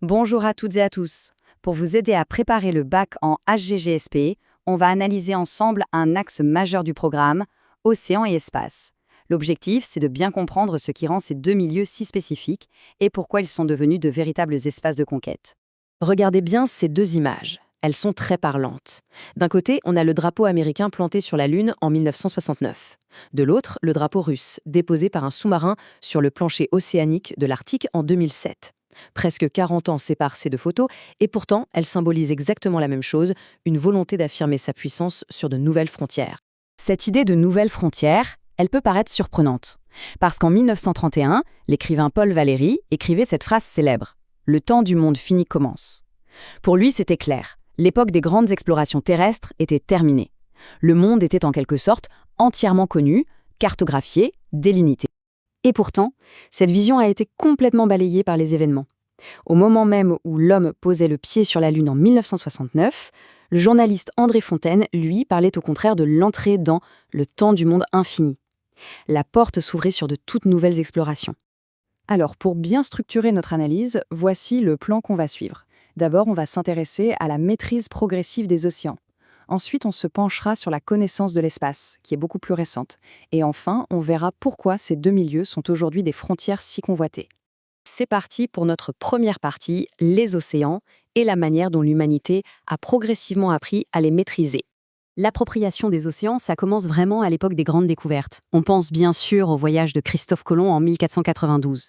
Bonjour à toutes et à tous. Pour vous aider à préparer le bac en HGGSP, on va analyser ensemble un axe majeur du programme, océan et espace. L'objectif, c'est de bien comprendre ce qui rend ces deux milieux si spécifiques et pourquoi ils sont devenus de véritables espaces de conquête. Regardez bien ces deux images. Elles sont très parlantes. D'un côté, on a le drapeau américain planté sur la Lune en 1969. De l'autre, le drapeau russe, déposé par un sous-marin sur le plancher océanique de l'Arctique en 2007. Presque 40 ans séparent ces deux photos, et pourtant, elles symbolisent exactement la même chose, une volonté d'affirmer sa puissance sur de nouvelles frontières. Cette idée de nouvelles frontières, elle peut paraître surprenante. Parce qu'en 1931, l'écrivain Paul Valéry écrivait cette phrase célèbre « Le temps du monde fini commence ». Pour lui, c'était clair. L'époque des grandes explorations terrestres était terminée. Le monde était en quelque sorte entièrement connu, cartographié, délimité. Et pourtant, cette vision a été complètement balayée par les événements. Au moment même où l'homme posait le pied sur la Lune en 1969, le journaliste André Fontaine, lui, parlait au contraire de l'entrée dans le temps du monde infini. La porte s'ouvrait sur de toutes nouvelles explorations. Alors, pour bien structurer notre analyse, voici le plan qu'on va suivre. D'abord, on va s'intéresser à la maîtrise progressive des océans. Ensuite, on se penchera sur la connaissance de l'espace, qui est beaucoup plus récente. Et enfin, on verra pourquoi ces deux milieux sont aujourd'hui des frontières si convoitées. C'est parti pour notre première partie, les océans, et la manière dont l'humanité a progressivement appris à les maîtriser. L'appropriation des océans, ça commence vraiment à l'époque des grandes découvertes. On pense bien sûr au voyage de Christophe Colomb en 1492.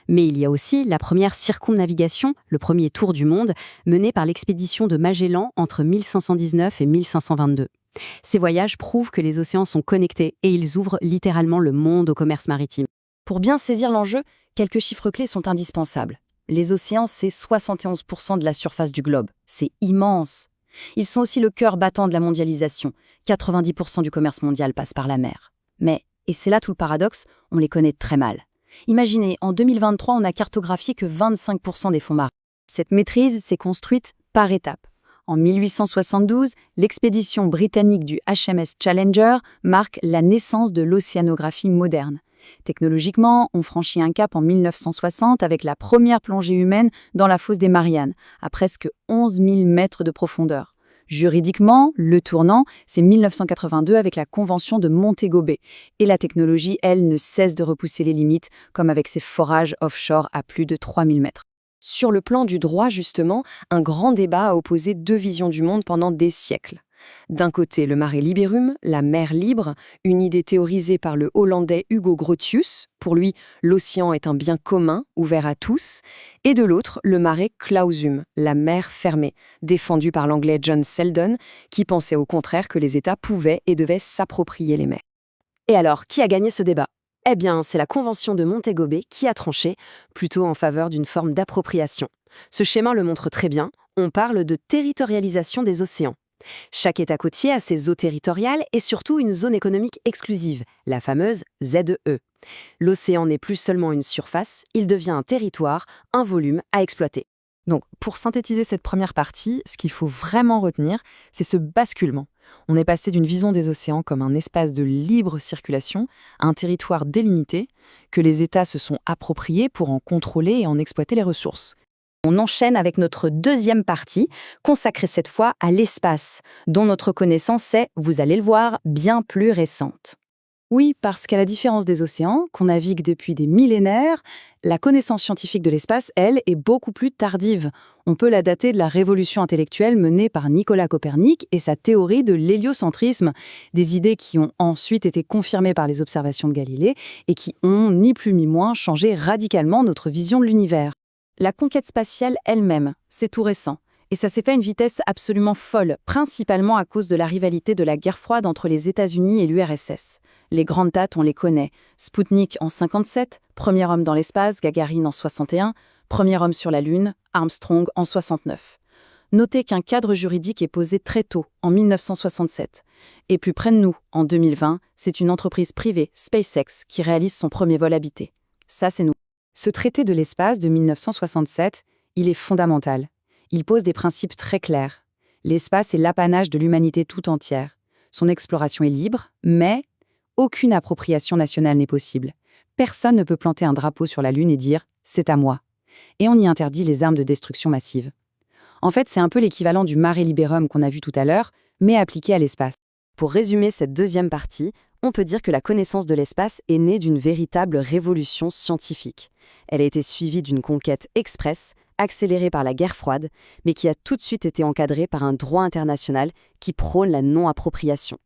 Mais il y a aussi la première circumnavigation, le premier tour du monde, mené par l'expédition de Magellan entre 1519 et 1522. Ces voyages prouvent que les océans sont connectés et ils ouvrent littéralement le monde au commerce maritime. Pour bien saisir l'enjeu, quelques chiffres clés sont indispensables. Les océans, c'est 71% de la surface du globe. C'est immense. Ils sont aussi le cœur battant de la mondialisation. 90% du commerce mondial passe par la mer. Mais, et c'est là tout le paradoxe, on les connaît très mal. Imaginez, en 2023, on n'a cartographié que 25% des fonds marins. Cette maîtrise s'est construite par étapes. En 1872, l'expédition britannique du HMS Challenger marque la naissance de l'océanographie moderne. Technologiquement, on franchit un cap en 1960 avec la première plongée humaine dans la fosse des Mariannes, à presque 11 000 mètres de profondeur. Juridiquement, le tournant, c'est 1982 avec la Convention de Montego Bay. Et la technologie, elle, ne cesse de repousser les limites, comme avec ses forages offshore à plus de 3 000 mètres. Sur le plan du droit, justement, un grand débat a opposé deux visions du monde pendant des siècles. D'un côté, le mare liberum, la mer libre, une idée théorisée par le Hollandais Hugo Grotius. Pour lui, l'océan est un bien commun, ouvert à tous. Et de l'autre, le mare clausum, la mer fermée, défendu par l'anglais John Selden, qui pensait au contraire que les États pouvaient et devaient s'approprier les mers. Et alors, qui a gagné ce débat ? Eh bien, c'est la Convention de Montego Bay qui a tranché, plutôt en faveur d'une forme d'appropriation. Ce schéma le montre très bien, on parle de territorialisation des océans. Chaque État côtier a ses eaux territoriales et surtout une zone économique exclusive, la fameuse ZEE. L'océan n'est plus seulement une surface, il devient un territoire, un volume à exploiter. Donc, pour synthétiser cette première partie, ce qu'il faut vraiment retenir, c'est ce basculement. On est passé d'une vision des océans comme un espace de libre circulation à un territoire délimité que les États se sont appropriés pour en contrôler et en exploiter les ressources. On enchaîne avec notre deuxième partie, consacrée cette fois à l'espace, dont notre connaissance est, vous allez le voir, bien plus récente. Oui, parce qu'à la différence des océans, qu'on navigue depuis des millénaires, la connaissance scientifique de l'espace, elle, est beaucoup plus tardive. On peut la dater de la révolution intellectuelle menée par Nicolas Copernic et sa théorie de l'héliocentrisme, des idées qui ont ensuite été confirmées par les observations de Galilée et qui ont, ni plus ni moins, changé radicalement notre vision de l'univers. La conquête spatiale elle-même, c'est tout récent. Et ça s'est fait à une vitesse absolument folle, principalement à cause de la rivalité de la guerre froide entre les États-Unis et l'URSS. Les grandes dates, on les connaît. Sputnik en 57, premier homme dans l'espace, Gagarine en 61, premier homme sur la Lune, Armstrong en 69. Notez qu'un cadre juridique est posé très tôt, en 1967. Et plus près de nous, en 2020, c'est une entreprise privée, SpaceX, qui réalise son premier vol habité. Ça, c'est nous. Ce traité de l'espace de 1967, il est fondamental. Il pose des principes très clairs. L'espace est l'apanage de l'humanité tout entière. Son exploration est libre, mais aucune appropriation nationale n'est possible. Personne ne peut planter un drapeau sur la Lune et dire « c'est à moi ». Et on y interdit les armes de destruction massive. En fait, c'est un peu l'équivalent du mare liberum qu'on a vu tout à l'heure, mais appliqué à l'espace. Pour résumer cette deuxième partie, on peut dire que la connaissance de l'espace est née d'une véritable révolution scientifique. Elle a été suivie d'une conquête express, accélérée par la guerre froide, mais qui a tout de suite été encadrée par un droit international qui prône la non-appropriation.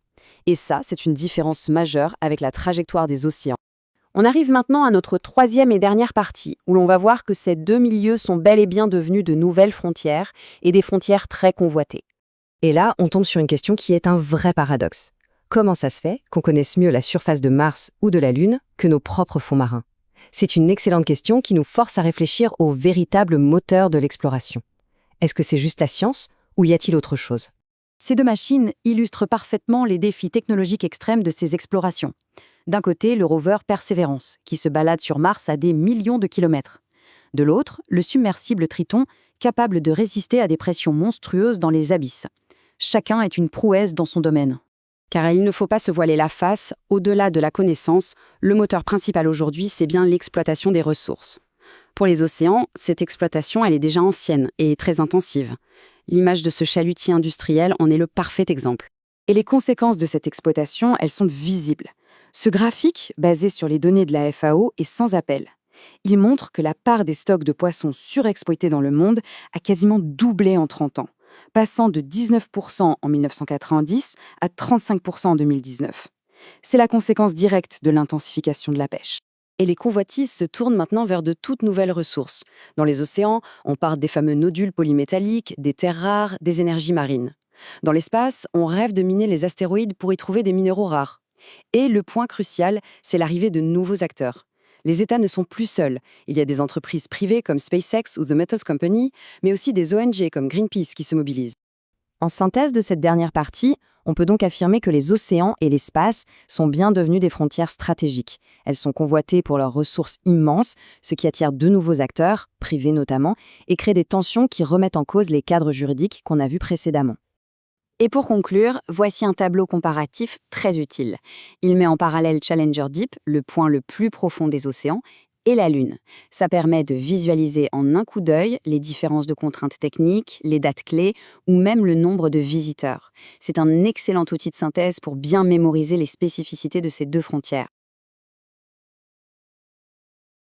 Et ça, c'est une différence majeure avec la trajectoire des océans. On arrive maintenant à notre troisième et dernière partie, où l'on va voir que ces deux milieux sont bel et bien devenus de nouvelles frontières, et des frontières très convoitées. Et là, on tombe sur une question qui est un vrai paradoxe. Comment ça se fait qu'on connaisse mieux la surface de Mars ou de la Lune que nos propres fonds marins? C'est une excellente question qui nous force à réfléchir au véritable moteur de l'exploration. Est-ce que c'est juste la science ou y a-t-il autre chose? Ces deux machines illustrent parfaitement les défis technologiques extrêmes de ces explorations. D'un côté, le rover Perseverance, qui se balade sur Mars à des millions de kilomètres. De l'autre, le submersible Triton, capable de résister à des pressions monstrueuses dans les abysses. Chacun est une prouesse dans son domaine. Car il ne faut pas se voiler la face, au-delà de la connaissance, le moteur principal aujourd'hui, c'est bien l'exploitation des ressources. Pour les océans, cette exploitation, elle est déjà ancienne et très intensive. L'image de ce chalutier industriel en est le parfait exemple. Et les conséquences de cette exploitation, elles sont visibles. Ce graphique, basé sur les données de la FAO, est sans appel. Il montre que la part des stocks de poissons surexploités dans le monde a quasiment doublé en 30 ans, passant de 19% en 1990 à 35% en 2019. C'est la conséquence directe de l'intensification de la pêche. Et les convoitises se tournent maintenant vers de toutes nouvelles ressources. Dans les océans, on parle des fameux nodules polymétalliques, des terres rares, des énergies marines. Dans l'espace, on rêve de miner les astéroïdes pour y trouver des minéraux rares. Et le point crucial, c'est l'arrivée de nouveaux acteurs. Les États ne sont plus seuls. Il y a des entreprises privées comme SpaceX ou The Metals Company, mais aussi des ONG comme Greenpeace qui se mobilisent. En synthèse de cette dernière partie, on peut donc affirmer que les océans et l'espace sont bien devenus des frontières stratégiques. Elles sont convoitées pour leurs ressources immenses, ce qui attire de nouveaux acteurs, privés notamment, et crée des tensions qui remettent en cause les cadres juridiques qu'on a vus précédemment. Et pour conclure, voici un tableau comparatif très utile. Il met en parallèle Challenger Deep, le point le plus profond des océans, et la Lune. Ça permet de visualiser en un coup d'œil les différences de contraintes techniques, les dates clés ou même le nombre de visiteurs. C'est un excellent outil de synthèse pour bien mémoriser les spécificités de ces deux frontières.